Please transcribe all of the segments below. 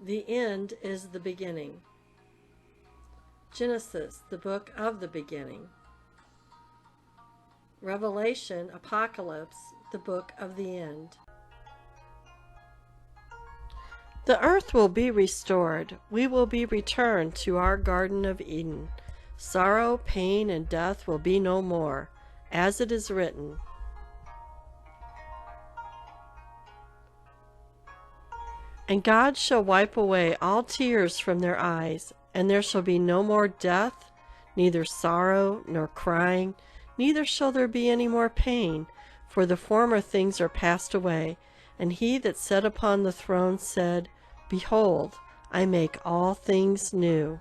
The end is the beginning. Genesis, the book of the beginning. Revelation, Apocalypse, the book of the end. The earth will be restored. We will be returned to our Garden of Eden. Sorrow, pain, and death will be no more, as it is written. And God shall wipe away all tears from their eyes, and there shall be no more death, neither sorrow nor crying, neither shall there be any more pain, for the former things are passed away. And he that sat upon the throne said, Behold, I make all things new.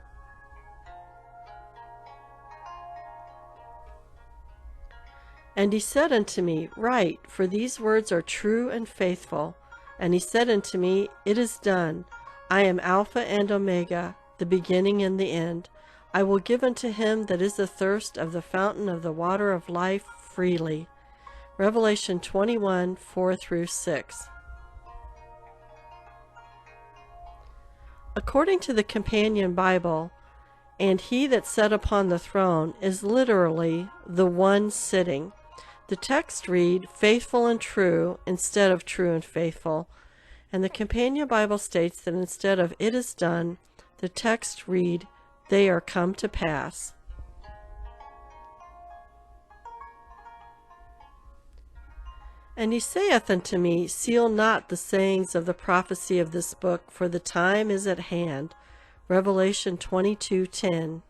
And he said unto me, Write, for these words are true and faithful. And he said unto me, It is done. I am Alpha and Omega, the beginning and the end. I will give unto him that is athirst of the fountain of the water of life freely. Revelation 21, 4-6. According to the Companion Bible, and he that sat upon the throne is literally the one sitting. The text read, faithful and true, instead of true and faithful. And the Companion Bible states that instead of it is done, the text read, they are come to pass. And he saith unto me, Seal not the sayings of the prophecy of this book, for the time is at hand. Revelation 22:10.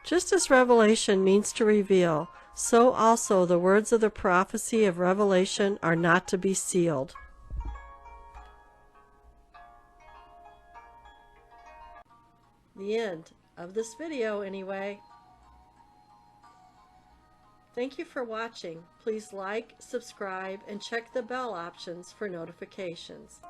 Just as revelation means to reveal, so also the words of the prophecy of Revelation are not to be sealed. The end of this video anyway. Thank you for watching. Please like, subscribe, and check the bell options for notifications.